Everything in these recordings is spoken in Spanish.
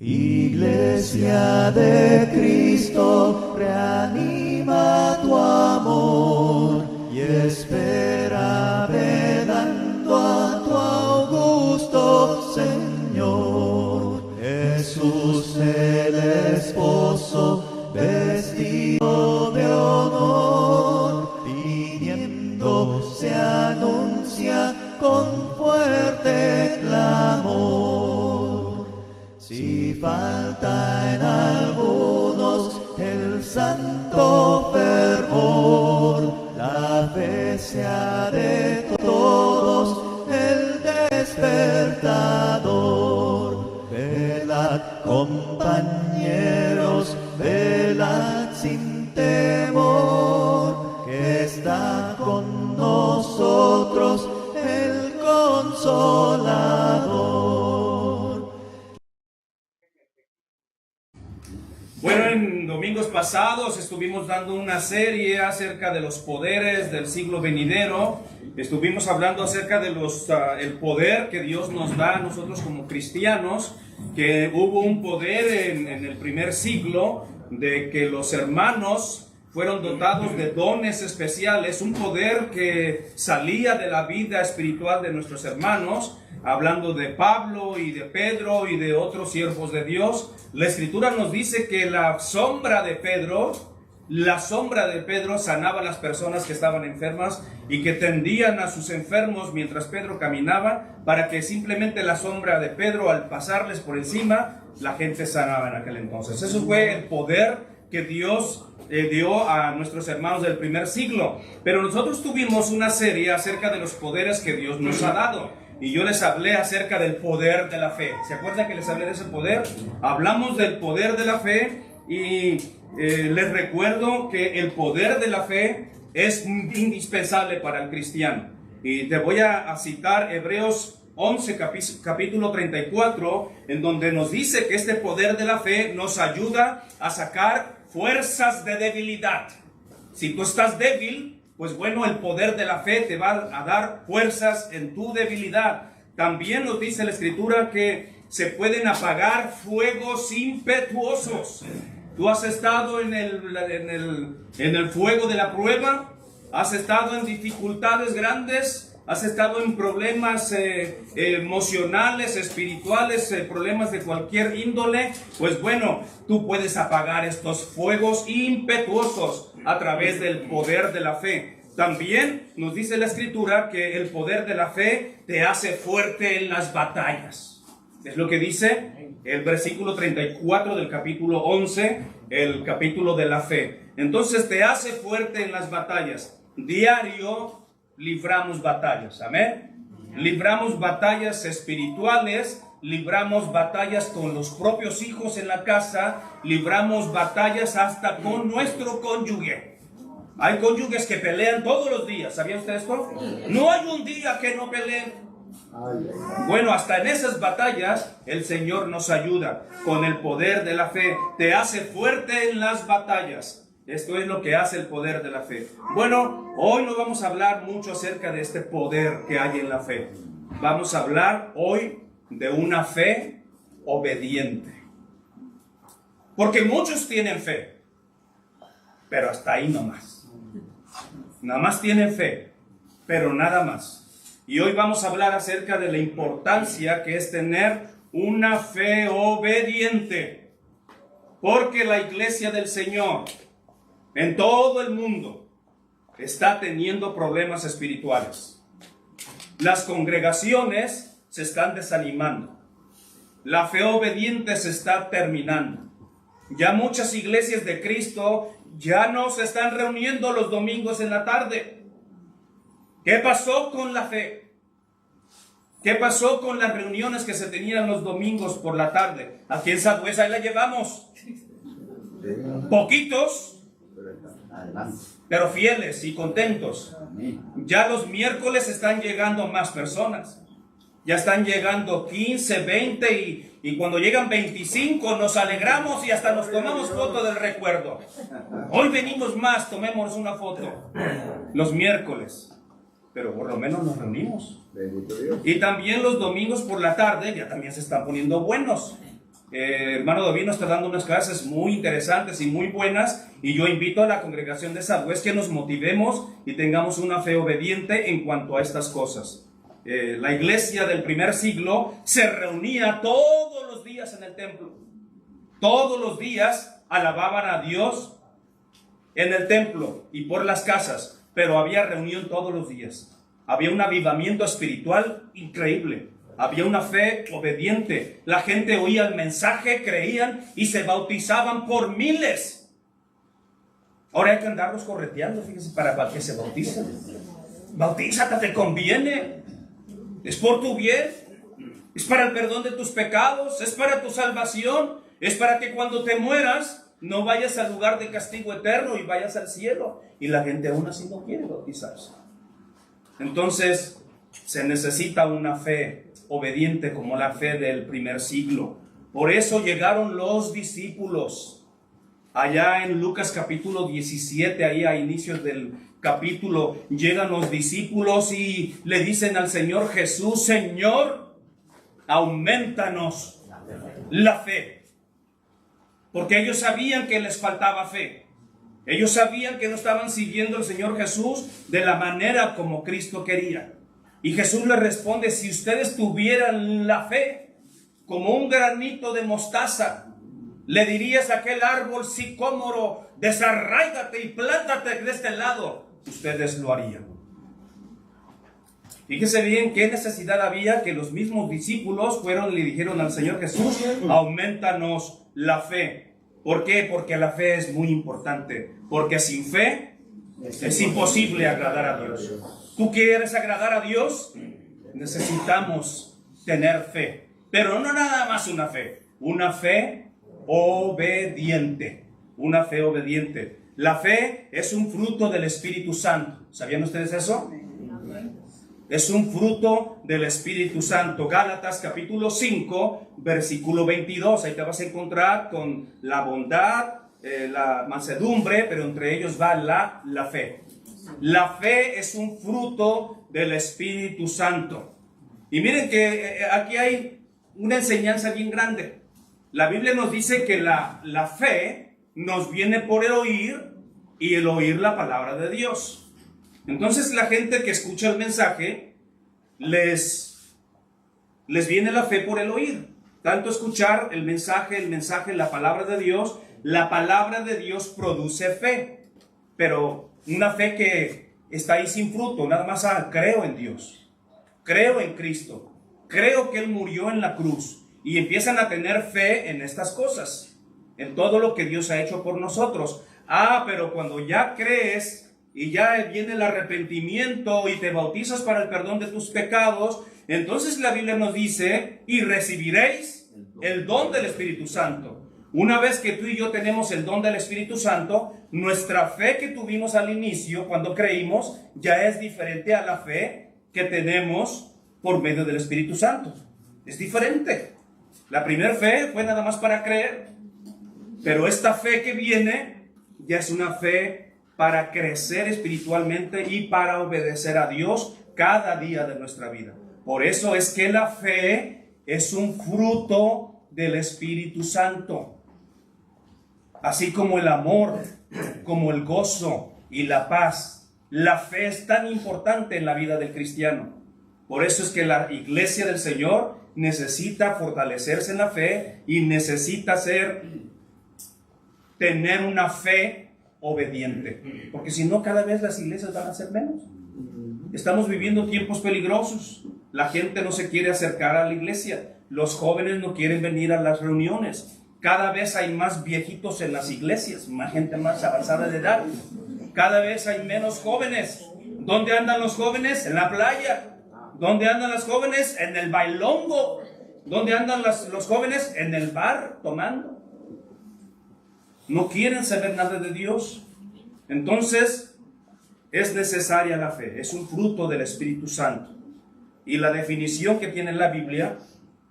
Iglesia de Cristo, reanima tu amor y espera velando a tu augusto Señor. Jesús el esposo, vestido de honor, viniendo se anuncia con fuerte clamor. Si falta en algunos el santo fervor, la fe sea de todos el despertador. Velad, compañeros, velad sin temor, que está con nosotros el Consolador. Bueno, en domingos pasados estuvimos dando una serie acerca de los poderes del siglo venidero. Estuvimos hablando acerca de el poder que Dios nos da a nosotros como cristianos, que hubo un poder en el primer siglo de que los hermanos fueron dotados de dones especiales, un poder que salía de la vida espiritual de nuestros hermanos. Hablando de Pablo y de Pedro y de otros siervos de Dios, la Escritura nos dice que la sombra de Pedro sanaba a las personas que estaban enfermas y que tendían a sus enfermos mientras Pedro caminaba, para que simplemente la sombra de Pedro, al pasarles por encima, la gente sanaba en aquel entonces. Eso fue el poder que Dios dio a nuestros hermanos del primer siglo. Pero nosotros tuvimos una serie acerca de los poderes que Dios nos ha dado. Y yo les hablé acerca del poder de la fe. ¿Se acuerdan que les hablé de ese poder? Hablamos del poder de la fe y les recuerdo que el poder de la fe es indispensable para el cristiano. Y te voy a citar Hebreos 11, capítulo 34, en donde nos dice que este poder de la fe nos ayuda a sacar fuerzas de debilidad. Si tú estás débil, pues bueno, el poder de la fe te va a dar fuerzas en tu debilidad. También nos dice la Escritura que se pueden apagar fuegos impetuosos. ¿Tú has estado en el fuego de la prueba? ¿Has estado en dificultades grandes? ¿Has estado en problemas emocionales, espirituales, problemas de cualquier índole? Pues bueno, tú puedes apagar estos fuegos impetuosos a través del poder de la fe. También nos dice la Escritura que el poder de la fe te hace fuerte en las batallas. Es lo que dice el versículo 34 del capítulo 11, el capítulo de la fe. Entonces te hace fuerte en las batallas. Diario libramos batallas, amén. Libramos batallas espirituales, libramos batallas con los propios hijos en la casa, libramos batallas hasta con nuestro cónyuge. Hay cónyuges que pelean todos los días, ¿sabía usted esto? No hay un día que no peleen. Bueno, hasta en esas batallas el Señor nos ayuda con el poder de la fe. Te hace fuerte en las batallas. Esto es lo que hace el poder de la fe. Bueno, hoy no vamos a hablar mucho acerca de este poder que hay en la fe. Vamos a hablar hoy de una fe obediente. Porque muchos tienen fe, pero hasta ahí nomás. Nada más tienen fe, pero nada más. Y hoy vamos a hablar acerca de la importancia que es tener una fe obediente. Porque la iglesia del Señor en todo el mundo está teniendo problemas espirituales. Las congregaciones se están desanimando. La fe obediente se está terminando. Ya muchas iglesias de Cristo ya no se están reuniendo los domingos en la tarde. ¿Qué pasó con la fe? ¿Qué pasó con las reuniones que se tenían los domingos por la tarde? Aquí en Sagüesa ahí la llevamos. Poquitos, pero fieles y contentos. Ya los miércoles están llegando más personas. Ya están llegando 15, 20 y cuando llegan 25 nos alegramos y hasta nos tomamos foto del recuerdo. Hoy venimos más, tomémonos una foto. Los miércoles. Pero por lo menos nos reunimos. Y también los domingos por la tarde ya también se están poniendo buenos. Hermano Davino está dando unas clases muy interesantes y muy buenas, y yo invito a la congregación de Southwest que nos motivemos y tengamos una fe obediente en cuanto a estas cosas. La iglesia del primer siglo se reunía todos los días en el templo. Todos los días alababan a Dios en el templo y por las casas, pero había reunión todos los días. Había un avivamiento espiritual increíble. Había una fe obediente. La gente oía el mensaje, creían y se bautizaban por miles. Ahora hay que andarlos correteando, fíjense, para que se bauticen. Bautízate, te conviene. Es por tu bien. Es para el perdón de tus pecados. Es para tu salvación. Es para que cuando te mueras no vayas al lugar de castigo eterno y vayas al cielo. Y la gente aún así no quiere bautizarse. Entonces se necesita una fe obediente como la fe del primer siglo. Por eso llegaron los discípulos. Allá en Lucas capítulo 17, ahí a inicios del capítulo, llegan los discípulos y le dicen al Señor Jesús: Señor, aumentanos la fe. Porque ellos sabían que les faltaba fe. Ellos sabían que no estaban siguiendo al Señor Jesús de la manera como Cristo quería. Y Jesús les responde: si ustedes tuvieran la fe como un granito de mostaza, le dirías a aquel árbol sicómoro: desarráigate y plántate de este lado, ustedes lo harían. Fíjese bien qué necesidad había que los mismos discípulos fueron y le dijeron al Señor Jesús: aumentanos la fe. ¿Por qué? Porque la fe es muy importante. Porque sin fe es imposible agradar a Dios. ¿Tú quieres agradar a Dios? Necesitamos tener fe. Pero no nada más una fe obediente. Una fe obediente. La fe es un fruto del Espíritu Santo. ¿Sabían ustedes eso? Es un fruto del Espíritu Santo. Gálatas capítulo 5, versículo 22. Ahí te vas a encontrar con la bondad, la mansedumbre, pero entre ellos va la fe. La fe es un fruto del Espíritu Santo. Y miren que aquí hay una enseñanza bien grande. La Biblia nos dice que la fe nos viene por el oír, y el oír la palabra de Dios. Entonces la gente que escucha el mensaje, les viene la fe por el oír. Tanto escuchar el mensaje, la palabra de Dios. La palabra de Dios produce fe, pero una fe que está ahí sin fruto, nada más creo en Dios, creo en Cristo, creo que Él murió en la cruz, y empiezan a tener fe en estas cosas, en todo lo que Dios ha hecho por nosotros. Pero cuando ya crees y ya viene el arrepentimiento y te bautizas para el perdón de tus pecados, entonces la Biblia nos dice: y recibiréis el don del Espíritu Santo. Una vez que tú y yo tenemos el don del Espíritu Santo, nuestra fe que tuvimos al inicio cuando creímos ya es diferente a la fe que tenemos por medio del Espíritu Santo. Es diferente. La primera fe fue nada más para creer, pero esta fe que viene ya es una fe para crecer espiritualmente y para obedecer a Dios cada día de nuestra vida. Por eso es que la fe es un fruto del Espíritu Santo. Así como el amor, como el gozo y la paz. La fe es tan importante en la vida del cristiano. Por eso es que la iglesia del Señor necesita fortalecerse en la fe y necesita tener una fe obediente. Porque si no, cada vez las iglesias van a ser menos. Estamos viviendo tiempos peligrosos. La gente no se quiere acercar a la iglesia. Los jóvenes no quieren venir a las reuniones. Cada vez hay más viejitos en las iglesias, más gente más avanzada de edad. Cada vez hay menos jóvenes. ¿Dónde andan los jóvenes? En la playa. ¿Dónde andan los jóvenes? En el bailongo. ¿Dónde andan los jóvenes? En el bar, tomando. No quieren saber nada de Dios. Entonces, es necesaria la fe. Es un fruto del Espíritu Santo. Y la definición que tiene la Biblia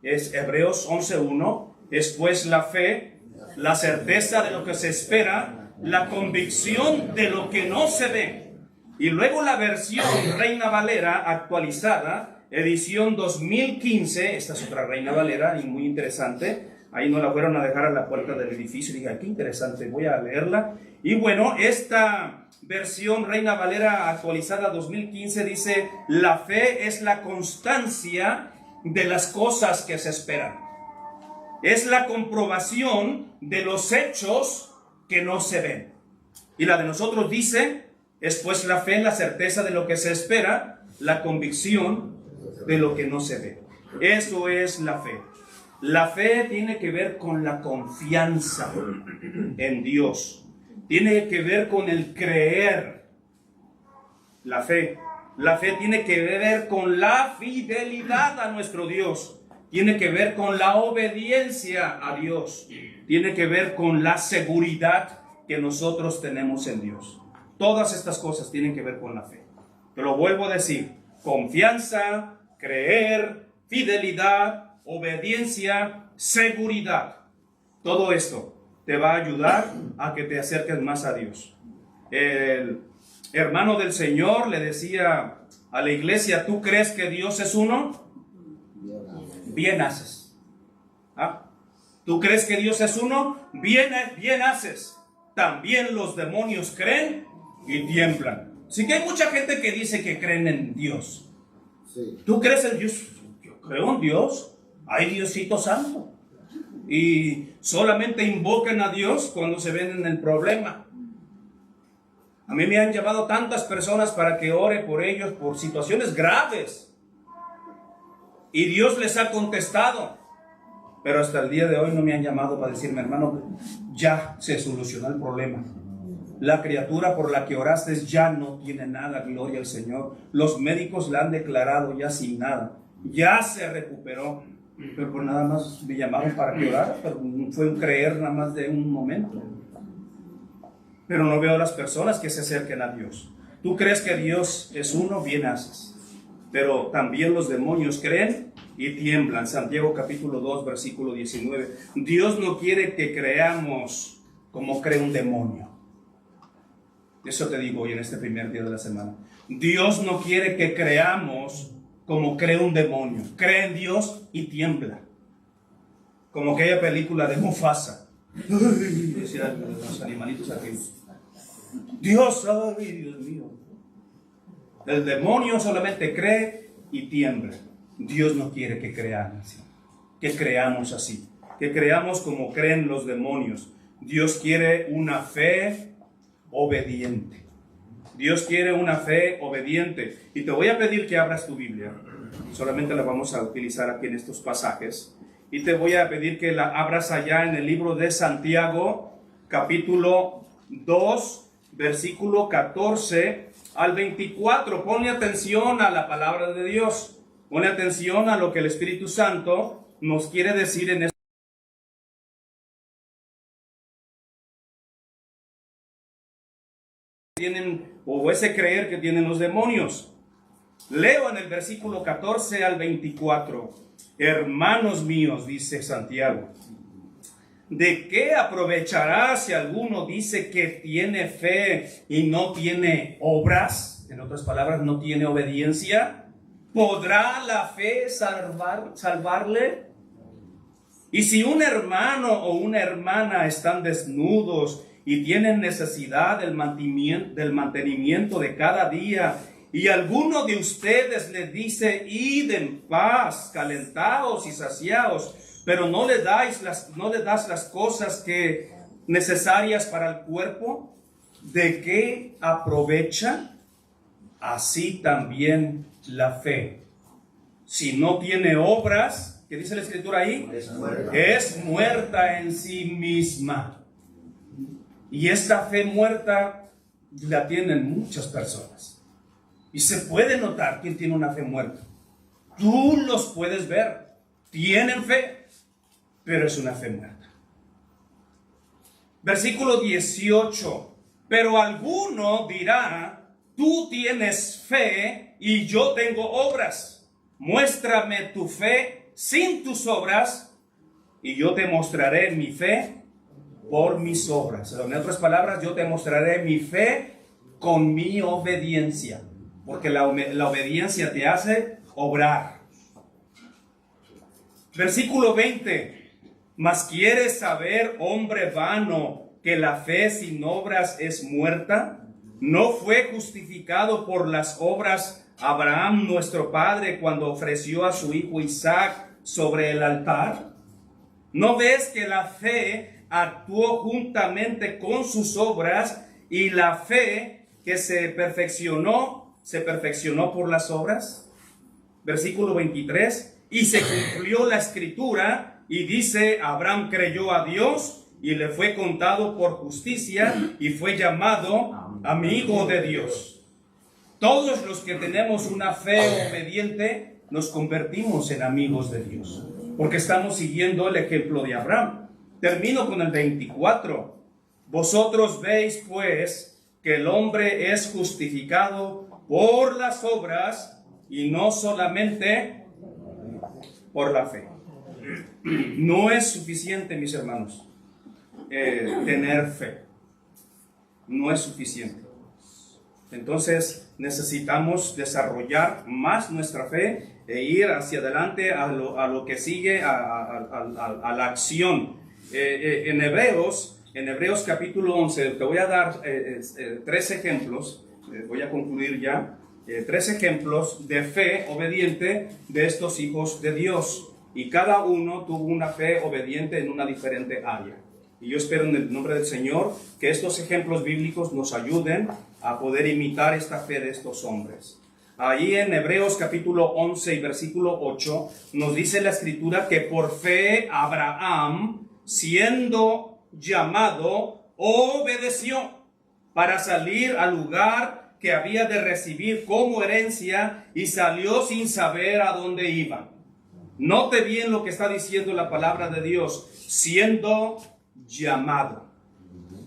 es Hebreos 11:1. Es pues la fe, la certeza de lo que se espera, la convicción de lo que no se ve. Y luego la versión Reina Valera actualizada, edición 2015, esta es otra Reina Valera y muy interesante, Ahí nos la fueron a dejar a la puerta del edificio. Dije, ay, qué interesante, voy a leerla. Y bueno, esta versión Reina Valera actualizada 2015 dice: la fe es la constancia de las cosas que se esperan. Es la comprobación de los hechos que no se ven. Y la de nosotros dice: es pues la fe, la certeza de lo que se espera, la convicción de lo que no se ve. Eso es la fe. La fe tiene que ver con la confianza en Dios. Tiene que ver con el creer. La fe tiene que ver con la fidelidad a nuestro Dios. Tiene que ver con la obediencia a Dios. Tiene que ver con la seguridad que nosotros tenemos en Dios. Todas estas cosas tienen que ver con la fe. Te lo vuelvo a decir: confianza, creer, fidelidad, obediencia, seguridad. Todo esto te va a ayudar a que te acerques más a Dios. El hermano del Señor le decía a la iglesia: ¿tú crees que Dios es uno? Bien haces. ¿Ah? ¿Tú crees que Dios es uno? Bien haces. También los demonios creen y tiemblan. Sí que hay mucha gente que dice que creen en Dios. Sí. ¿Tú crees en Dios? Yo creo en Dios. Hay Diosito Santo. Y solamente invocan a Dios cuando se ven en el problema. A mí me han llamado tantas personas para que ore por ellos por situaciones graves. Y Dios les ha contestado. Pero hasta el día de hoy no me han llamado para decirme: hermano, ya se solucionó el problema. La criatura por la que oraste ya no tiene nada, gloria al Señor. Los médicos la han declarado ya sin nada. Ya se recuperó. Pero pues nada más me llamaron para que orara, pero fue un creer nada más de un momento. Pero no veo a las personas que se acerquen a Dios. Tú crees que Dios es uno, bien haces. Pero también los demonios creen y tiemblan. Santiago capítulo 2, versículo 19. Dios no quiere que creamos como cree un demonio. Eso te digo hoy en este primer día de la semana. Dios no quiere que creamos como cree un demonio. Cree en Dios y tiembla. Como aquella película de Mufasa. Decían los animalitos aquellos: Dios, ay, Dios mío. El demonio solamente cree y tiembla. Dios no quiere que creamos así. Que creamos como creen los demonios. Dios quiere una fe obediente. Dios quiere una fe obediente. Y te voy a pedir que abras tu Biblia. Solamente la vamos a utilizar aquí en estos pasajes. Y te voy a pedir que la abras allá en el libro de Santiago, capítulo 2, versículo 14 al 24. Ponle atención a la palabra de Dios. Ponle atención a lo que el Espíritu Santo nos quiere decir en este. O ese creer que tienen los demonios. Leo en el versículo 14 al 24. Hermanos míos, dice Santiago, ¿de qué aprovechará si alguno dice que tiene fe y no tiene obras? En otras palabras, no tiene obediencia. ¿Podrá la fe salvarle? Y si un hermano o una hermana están desnudos y tienen necesidad del mantenimiento de cada día, y alguno de ustedes les dice: id en paz, calentaos y saciaos, pero no le das las cosas necesarias para el cuerpo, ¿de qué aprovecha? Así también la fe, si no tiene obras, ¿qué dice la Escritura ahí? Es muerta en sí misma. Y esta fe muerta la tienen muchas personas. Y se puede notar quién tiene una fe muerta. Tú los puedes ver. Tienen fe, pero es una fe muerta. Versículo 18. Pero alguno dirá: tú tienes fe y yo tengo obras. Muéstrame tu fe sin tus obras y yo te mostraré mi fe por mis obras. En otras palabras, yo te mostraré mi fe con mi obediencia, porque la obediencia te hace obrar. Versículo 20. Mas ¿quieres saber, hombre vano, que la fe sin obras es muerta? ¿No fue justificado por las obras Abraham, nuestro padre, cuando ofreció a su hijo Isaac sobre el altar? ¿No ves que la fe actuó juntamente con sus obras, y la fe que se perfeccionó por las obras? Versículo 23, y se cumplió la escritura, y dice, Abraham creyó a Dios, y le fue contado por justicia, y fue llamado amigo de Dios. Todos los que tenemos una fe obediente, nos convertimos en amigos de Dios, porque estamos siguiendo el ejemplo de Abraham. Termino con el 24. Vosotros veis, pues, que el hombre es justificado por las obras, y no solamente por la fe. No es suficiente, mis hermanos, tener fe. No es suficiente. Entonces necesitamos desarrollar más nuestra fe e ir hacia adelante a lo que sigue, a la acción. En Hebreos capítulo 11, te voy a dar 3 ejemplos, voy a concluir ya, 3 ejemplos de fe obediente de estos hijos de Dios, y cada uno tuvo una fe obediente en una diferente área. Y yo espero en el nombre del Señor que estos ejemplos bíblicos nos ayuden a poder imitar esta fe de estos hombres. Ahí en Hebreos capítulo 11 y versículo 8 nos dice la escritura que por fe Abraham, siendo llamado, obedeció para salir al lugar que había de recibir como herencia, y salió sin saber a dónde iba. Note bien lo que está diciendo la palabra de Dios, siendo llamado.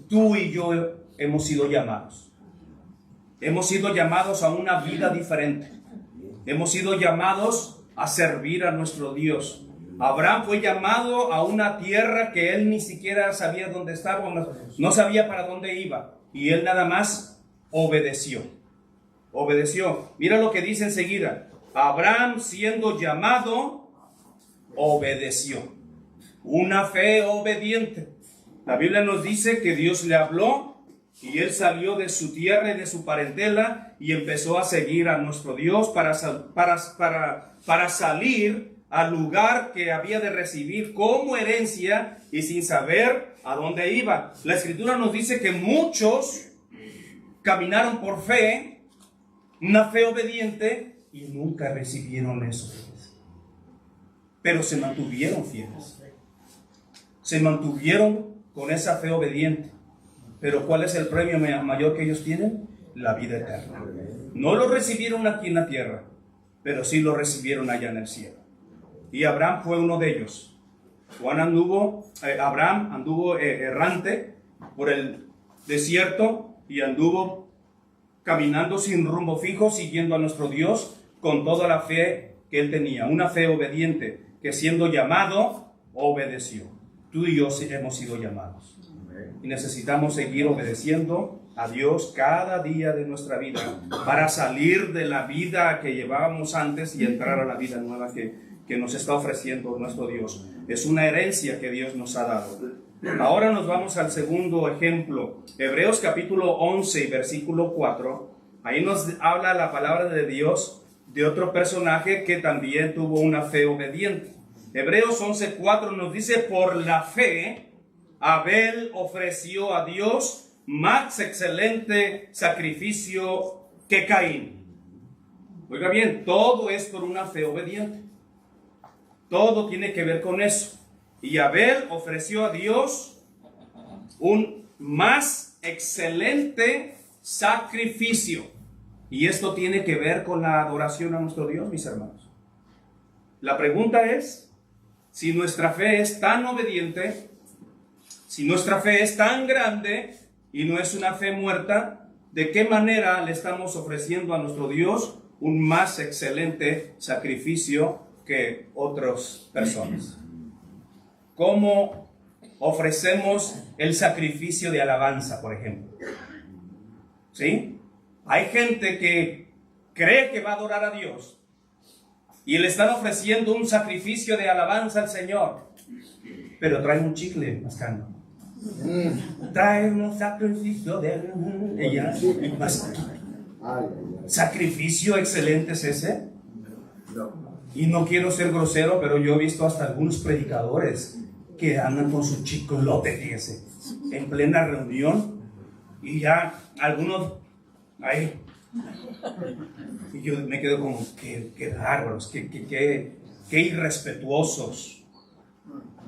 Tú y yo hemos sido llamados. Hemos sido llamados a una vida diferente. Hemos sido llamados a servir a nuestro Dios. Abraham fue llamado a una tierra que él ni siquiera sabía dónde estaba, no sabía para dónde iba, y él nada más obedeció. Obedeció. Mira lo que dice enseguida. Abraham, siendo llamado, obedeció. Una fe obediente. La Biblia nos dice que Dios le habló y él salió de su tierra y de su parentela y empezó a seguir a nuestro Dios para salir al lugar que había de recibir como herencia, y sin saber a dónde iba. La Escritura nos dice que muchos caminaron por fe, una fe obediente, y nunca recibieron eso. Pero se mantuvieron fieles. Se mantuvieron con esa fe obediente. Pero ¿cuál es el premio mayor que ellos tienen? La vida eterna. No lo recibieron aquí en la tierra, pero sí lo recibieron allá en el cielo. Y Abraham fue uno de ellos. Abraham anduvo errante por el desierto y anduvo caminando sin rumbo fijo, siguiendo a nuestro Dios con toda la fe que él tenía. Una fe obediente, que siendo llamado, obedeció. Tú y yo hemos sido llamados. Y necesitamos seguir obedeciendo a Dios cada día de nuestra vida para salir de la vida que llevábamos antes y entrar a la vida nueva que nos está ofreciendo nuestro Dios. Es una herencia que Dios nos ha dado. Ahora nos vamos al segundo ejemplo. Hebreos capítulo 11 y versículo 4. Ahí nos habla la palabra de Dios de otro personaje que también tuvo una fe obediente. Hebreos 11:4 nos dice, por la fe Abel ofreció a Dios más excelente sacrificio que Caín. Oiga bien, todo es por una fe obediente. Todo tiene que ver con eso. Y Abel ofreció a Dios un más excelente sacrificio. Y esto tiene que ver con la adoración a nuestro Dios, mis hermanos. La pregunta es, si nuestra fe es tan obediente, si nuestra fe es tan grande y no es una fe muerta, ¿de qué manera le estamos ofreciendo a nuestro Dios un más excelente sacrificio que otras personas? ¿Cómo ofrecemos el sacrificio de alabanza, por ejemplo? ¿Sí? Hay gente que cree que va a adorar a Dios, y le están ofreciendo un sacrificio de alabanza al Señor, pero traen un chicle mascando. Traen un sacrificio de... Ella, ¿sacrificio excelente es ese? Y no quiero ser grosero, pero yo he visto hasta algunos predicadores que andan con su chicolote, fíjese, en plena reunión, y ya algunos, ay, y yo me quedo como, qué bárbaros, qué irrespetuosos.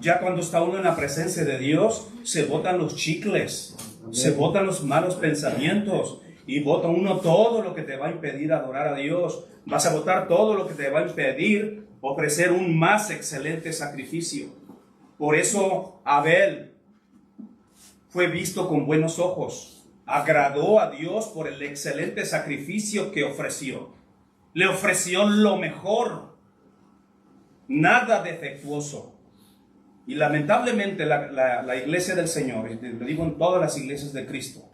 Ya cuando está uno en la presencia de Dios, se botan los chicles, se botan los malos pensamientos, y bota uno todo lo que te va a impedir adorar a Dios. Vas a botar todo lo que te va a impedir ofrecer un más excelente sacrificio. Por eso Abel fue visto con buenos ojos. Agradó a Dios por el excelente sacrificio que ofreció. Le ofreció lo mejor, nada defectuoso. Y lamentablemente la iglesia del Señor, y lo digo en todas las iglesias de Cristo,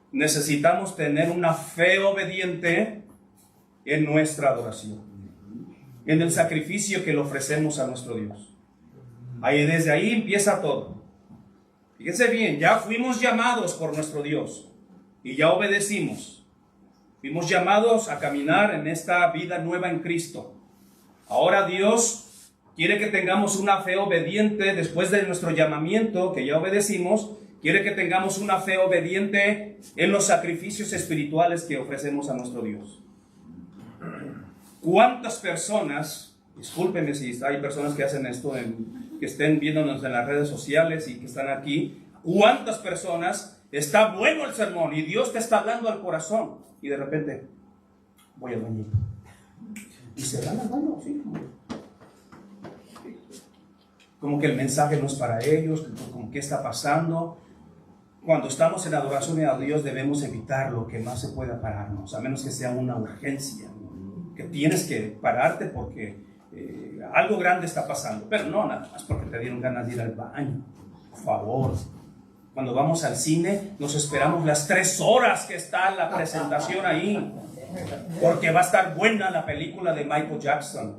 necesitamos tener una fe obediente en nuestra adoración, en el sacrificio que le ofrecemos a nuestro Dios. Desde ahí empieza todo. Fíjense bien, ya fuimos llamados por nuestro Dios y ya obedecimos. Fuimos llamados a caminar en esta vida nueva en Cristo. Ahora Dios quiere que tengamos una fe obediente después de nuestro llamamiento, que ya obedecimos. Quiere que tengamos una fe obediente en los sacrificios espirituales que ofrecemos a nuestro Dios. ¿Cuántas personas, discúlpenme si hay personas que hacen esto, que estén viéndonos en las redes sociales y que están aquí, cuántas personas, está bueno el sermón y Dios te está hablando al corazón y de repente, voy al bañito? Y se van al baño, sí. Como que el mensaje no es para ellos, como que está pasando. Cuando estamos en adoración a Dios debemos evitar lo que más se pueda pararnos, a menos que sea una urgencia, que tienes que pararte porque algo grande está pasando, pero no nada más porque te dieron ganas de ir al baño. Por favor, cuando vamos al cine nos esperamos las 3 horas que está la presentación ahí, porque va a estar buena la película de Michael Jackson,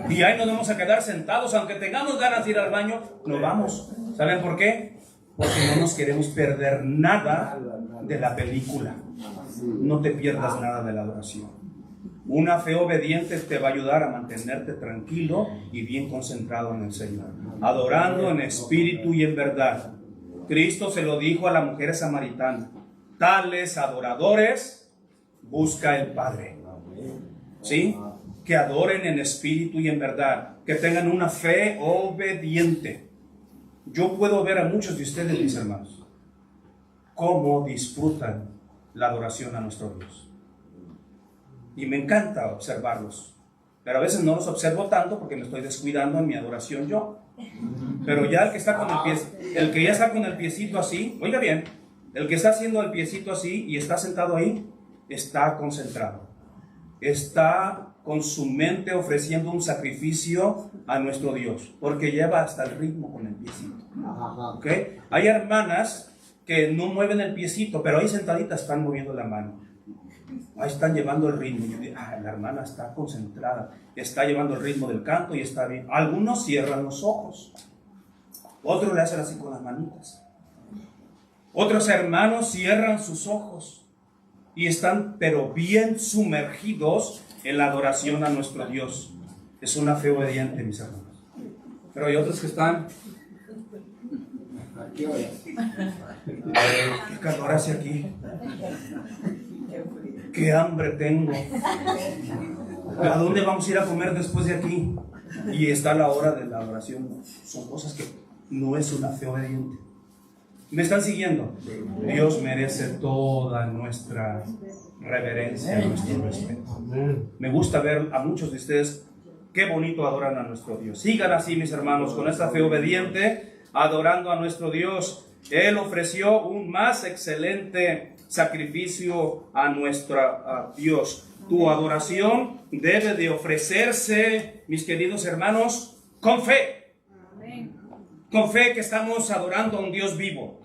y ahí nos vamos a quedar sentados, aunque tengamos ganas de ir al baño, nos vamos. ¿Saben por qué? Porque no nos queremos perder nada de la película. No te pierdas nada de la adoración. Una fe obediente te va a ayudar a mantenerte tranquilo y bien concentrado en el Señor, adorando en espíritu y en verdad. Cristo se lo dijo a la mujer samaritana: tales adoradores busca el Padre. ¿Sí? Que adoren en espíritu y en verdad, que tengan una fe obediente. Yo puedo ver a muchos de ustedes, mis hermanos, cómo disfrutan la adoración a nuestro Dios. Y me encanta observarlos. Pero a veces no los observo tanto porque me estoy descuidando en mi adoración yo. Pero ya el que está con el que ya está con el piecito así, oiga bien, el que está haciendo el piecito así y está sentado ahí, está concentrado. Está con su mente ofreciendo un sacrificio a nuestro Dios, porque lleva hasta el ritmo con el piecito. ¿Okay? Hay hermanas que no mueven el piecito, pero ahí sentaditas están moviendo la mano. Ahí están llevando el ritmo. Yo digo, la hermana está concentrada, está llevando el ritmo del canto y está bien. Algunos cierran los ojos, otros le hacen así con las manitas. Otros hermanos cierran sus ojos y están pero bien sumergidos en la adoración a nuestro Dios. Es una fe obediente, mis hermanos. Pero hay otros que están... qué calor hace aquí. Qué hambre tengo. ¿A dónde vamos a ir a comer después de aquí? Y está la hora de la adoración. Son cosas que no es una fe obediente. ¿Me están siguiendo? Dios merece toda nuestra reverencia, nuestro respeto. Me gusta ver a muchos de ustedes qué bonito adoran a nuestro Dios. Sigan así, mis hermanos, con esta fe obediente, adorando a nuestro Dios. Él ofreció un más excelente sacrificio a nuestro Dios. Tu adoración debe de ofrecerse, mis queridos hermanos, con fe. Con fe que estamos adorando a un Dios vivo.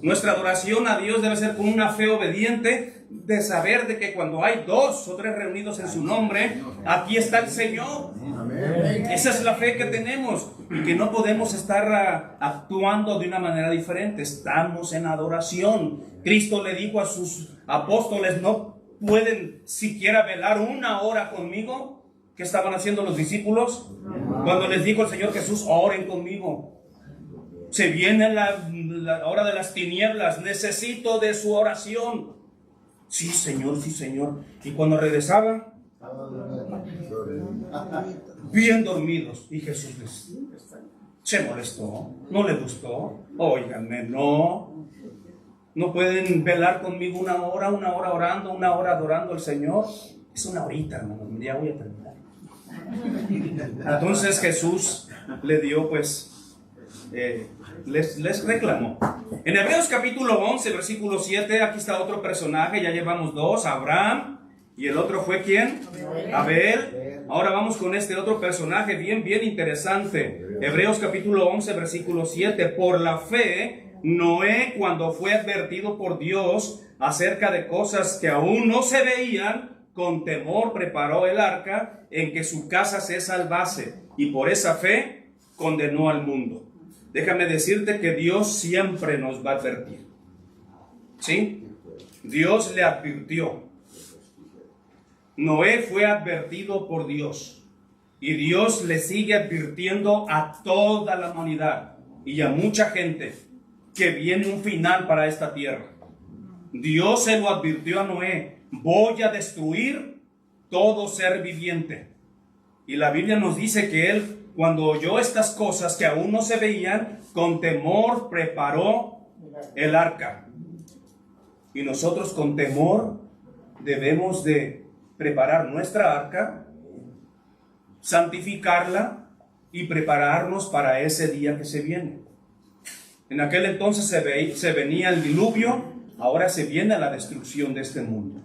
Nuestra adoración a Dios debe ser con una fe obediente de saber de que cuando hay 2 o 3 reunidos en su nombre, aquí está el Señor. Esa es la fe que tenemos y que no podemos estar actuando de una manera diferente. Estamos en adoración. Cristo le dijo a sus apóstoles: ¿no pueden siquiera velar 1 hora conmigo? ¿Qué estaban haciendo los discípulos? Cuando les dijo el Señor Jesús: oren conmigo. Se viene la hora de las tinieblas, necesito de su oración. Sí, Señor, sí, Señor. Y cuando regresaban, bien dormidos. Y Jesús se molestó, no le gustó. Óiganme, no pueden velar conmigo 1 hora, 1 hora orando, 1 hora adorando al Señor. Es 1 horita, hermano, ya voy a terminar. Entonces Jesús le dio, pues, les reclamó. En Hebreos capítulo 11, versículo 7, aquí está otro personaje, ya llevamos 2, Abraham, y el otro fue ¿quién? Abel. Ahora vamos con este otro personaje bien interesante. Hebreos capítulo 11, versículo 7, por la fe, Noé, cuando fue advertido por Dios acerca de cosas que aún no se veían, con temor preparó el arca en que su casa se salvase, y por esa fe condenó al mundo. Déjame decirte que Dios siempre nos va a advertir. ¿Sí? Dios le advirtió. Noé fue advertido por Dios. Y Dios le sigue advirtiendo a toda la humanidad y a mucha gente que viene un final para esta tierra. Dios se lo advirtió a Noé: voy a destruir todo ser viviente. Y la Biblia nos dice que él, cuando oyó estas cosas que aún no se veían, con temor preparó el arca. Y nosotros con temor debemos de preparar nuestra arca, santificarla y prepararnos para ese día que se viene. En aquel entonces se venía el diluvio, ahora se viene la destrucción de este mundo,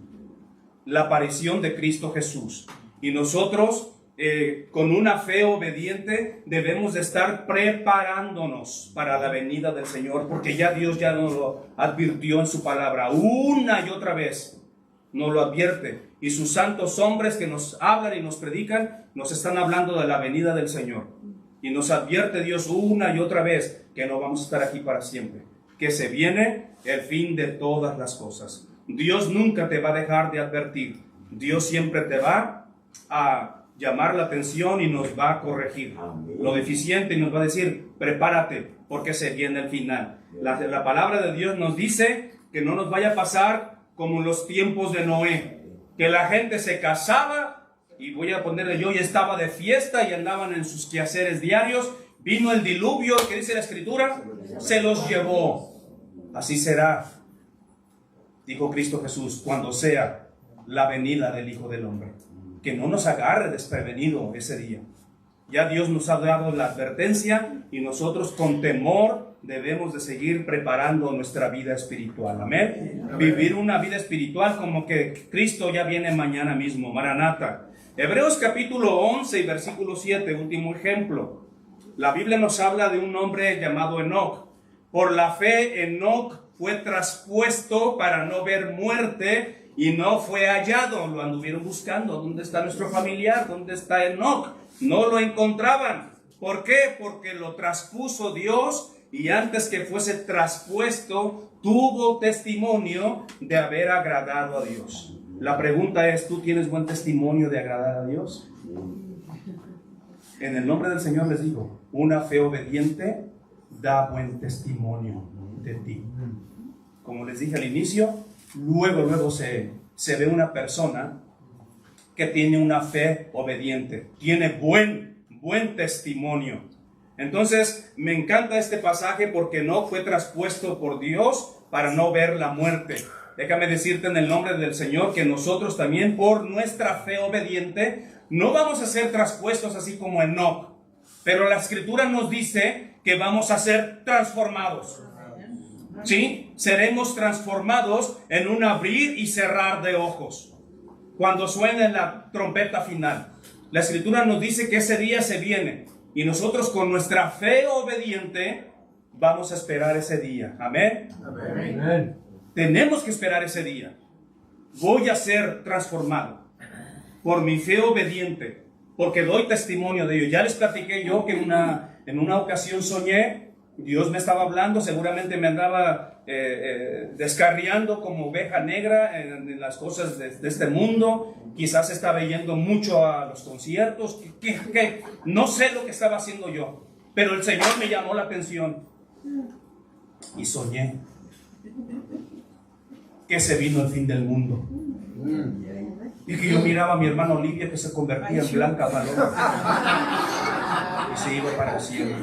la aparición de Cristo Jesús. Y nosotros, con una fe obediente, debemos de estar preparándonos para la venida del Señor, porque ya Dios ya nos lo advirtió en su palabra una y otra vez. Nos lo advierte, y sus santos hombres que nos hablan y nos predican nos están hablando de la venida del Señor, y nos advierte Dios una y otra vez que no vamos a estar aquí para siempre, que se viene el fin de todas las cosas. Dios nunca te va a dejar de advertir. Dios siempre te va a llamar la atención y nos va a corregir lo deficiente y nos va a decir: prepárate porque se viene el final. La palabra de Dios nos dice que no nos vaya a pasar como en los tiempos de Noé, que la gente se casaba, y voy a ponerle yo, y estaba de fiesta y andaban en sus quehaceres diarios. Vino el diluvio, que dice la Escritura, se los llevó. Así será, dijo Cristo Jesús, cuando sea la venida del Hijo del Hombre. Que no nos agarre desprevenido ese día. Ya Dios nos ha dado la advertencia y nosotros con temor debemos de seguir preparando nuestra vida espiritual. Amén. Vivir una vida espiritual como que Cristo ya viene mañana mismo. Maranata. Hebreos capítulo 11 y versículo 7, último ejemplo. La Biblia nos habla de un hombre llamado Enoc. Por la fe, Enoc fue traspuesto para no ver muerte y no fue hallado. Lo anduvieron buscando. ¿Dónde está nuestro familiar? ¿Dónde está Enoc? No lo encontraban. ¿Por qué? Porque lo traspuso Dios, y antes que fuese traspuesto, tuvo testimonio de haber agradado a Dios. La pregunta es: ¿tú tienes buen testimonio de agradar a Dios? En el nombre del Señor les digo, una fe obediente da buen testimonio de ti. Como les dije al inicio, luego se ve una persona que tiene una fe obediente, tiene buen testimonio. Entonces, me encanta este pasaje porque no fue traspuesto por Dios para no ver la muerte. Déjame decirte en el nombre del Señor que nosotros también, por nuestra fe obediente, no vamos a ser traspuestos así como Enoc, pero la Escritura nos dice que vamos a ser transformados. ¿Sí? Seremos transformados en un abrir y cerrar de ojos cuando suene la trompeta final. La Escritura nos dice que ese día se viene, y nosotros con nuestra fe obediente vamos a esperar ese día. Amén. Amén. Tenemos que esperar ese día. Voy a ser transformado por mi fe obediente, porque doy testimonio de ello. Ya les platiqué yo que en una ocasión soñé, Dios me estaba hablando, seguramente me andaba descarriando como oveja negra en las cosas de este mundo. Quizás estaba yendo mucho a los conciertos, que no sé lo que estaba haciendo yo, pero el Señor me llamó la atención y soñé que se vino el fin del mundo. Y que yo miraba a mi hermano Olivia que se convertía en blanca paloma y se iba para el cielo.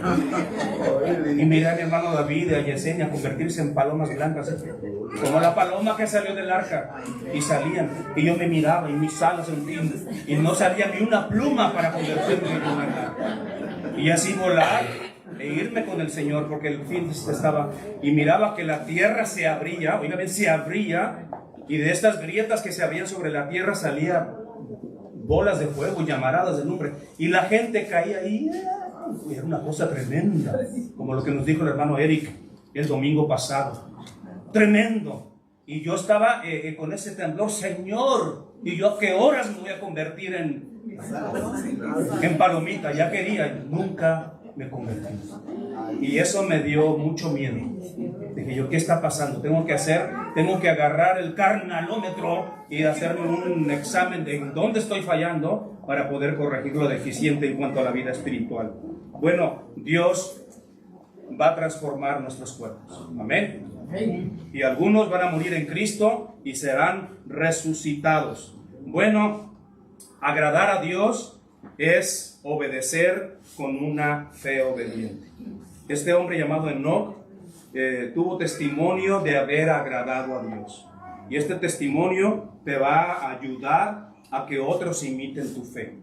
Y miré a mi hermano David y a Yesenia convertirse en palomas blancas, como la paloma que salió del arca, y salían. Y yo me miraba y mis alas y no salía ni una pluma para convertirme en una. Y así volar e irme con el Señor, porque el fin estaba. Y miraba que la tierra se abría, oiga bien, se abría. Y de estas grietas que se abrían sobre la tierra salía bolas de fuego, llamaradas de lumbre. Y la gente caía ahí. Era una cosa tremenda. Como lo que nos dijo el hermano Eric el domingo pasado. Tremendo. Y yo estaba con ese temblor, Señor. ¿Y yo a qué horas me voy a convertir en palomita? Ya quería, nunca me convertí. Y eso me dio mucho miedo. Dije yo, ¿qué está pasando? Tengo que agarrar el carnalómetro y hacerme un examen de dónde estoy fallando para poder corregir lo deficiente en cuanto a la vida espiritual. Bueno, Dios va a transformar nuestros cuerpos. Amén. Y algunos van a morir en Cristo y serán resucitados. Bueno, agradar a Dios es obedecer con una fe obediente. Este hombre llamado Enoc tuvo testimonio de haber agradado a Dios. Y este testimonio te va a ayudar a que otros imiten tu fe.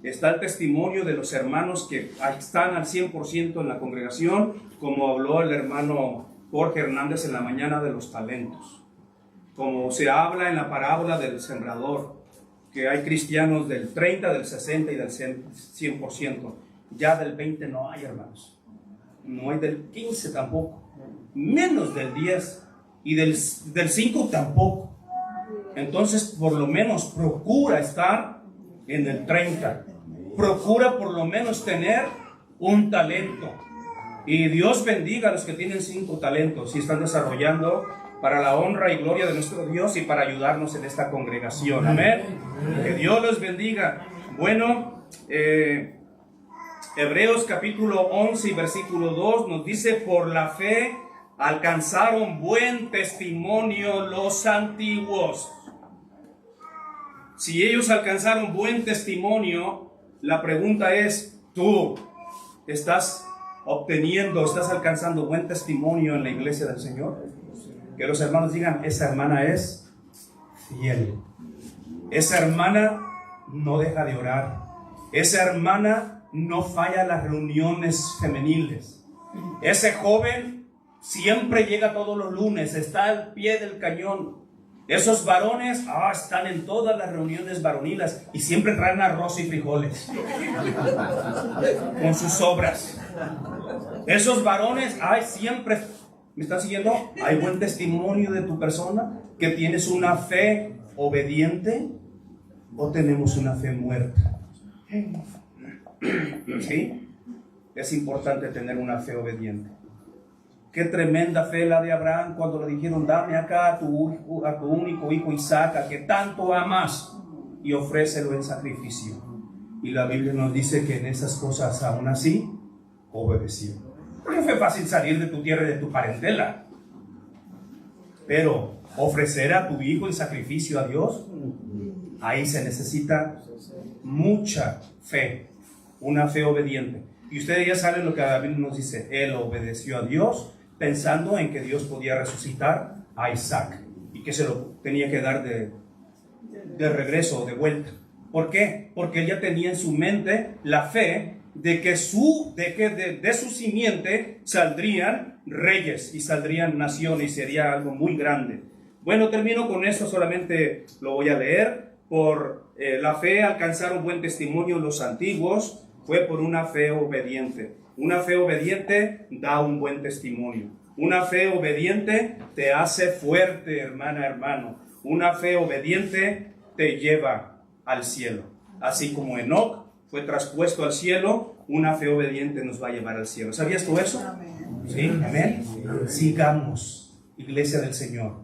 Está el testimonio de los hermanos que están al 100% en la congregación, como habló el hermano Jorge Hernández en la mañana de los talentos. Como se habla en la parábola del sembrador, que hay cristianos del 30, del 60 y del 100%. Ya del 20 no hay, hermanos. No hay del 15 tampoco. Menos del 10. Y del 5 tampoco. Entonces, por lo menos, procura estar en el 30. Procura por lo menos tener un talento. Y Dios bendiga a los que tienen 5 talentos y están desarrollando para la honra y gloria de nuestro Dios y para ayudarnos en esta congregación. Amén. Que Dios los bendiga. Bueno, Hebreos capítulo 11 y versículo 2 nos dice: por la fe alcanzaron buen testimonio los antiguos. Si ellos alcanzaron buen testimonio, la pregunta es: ¿tú estás alcanzando buen testimonio en la iglesia del Señor? Que los hermanos digan: esa hermana es fiel. Esa hermana no deja de orar. Esa hermana no falla a las reuniones femeniles. Ese joven siempre llega todos los lunes, está al pie del cañón. Esos varones están en todas las reuniones varonilas y siempre traen arroz y frijoles con sus obras. Esos varones siempre, ¿me están siguiendo? Hay buen testimonio de tu persona, que tienes una fe obediente o tenemos una fe muerta. ¿Sí? Es importante tener una fe obediente. Qué tremenda fe la de Abraham cuando le dijeron: dame acá a tu único hijo Isaac, a que tanto amas, y ofrécelo en sacrificio. Y la Biblia nos dice que en esas cosas aún así obedeció. Porque fue fácil salir de tu tierra y de tu parentela, pero ofrecer a tu hijo en sacrificio a Dios, ahí se necesita mucha fe, una fe obediente. Y ustedes ya saben lo que la Biblia nos dice: él obedeció a Dios pensando en que Dios podía resucitar a Isaac y que se lo tenía que dar de regreso o de vuelta. ¿Por qué? Porque él ya tenía en su mente la fe de que de su simiente saldrían reyes y saldrían naciones y sería algo muy grande. Bueno, termino con esto, solamente lo voy a leer. Por la fe alcanzaron buen testimonio los antiguos, fue por una fe obediente. Una fe obediente da un buen testimonio. Una fe obediente te hace fuerte, hermana, hermano. Una fe obediente te lleva al cielo. Así como Enoc fue traspuesto al cielo, una fe obediente nos va a llevar al cielo. ¿Sabías tú eso? ¿Sí? Amén. Sigamos, iglesia del Señor,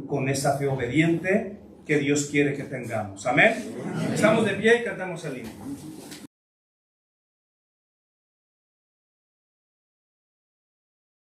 con esa fe obediente que Dios quiere que tengamos. Amén. Estamos de pie y cantamos el himno.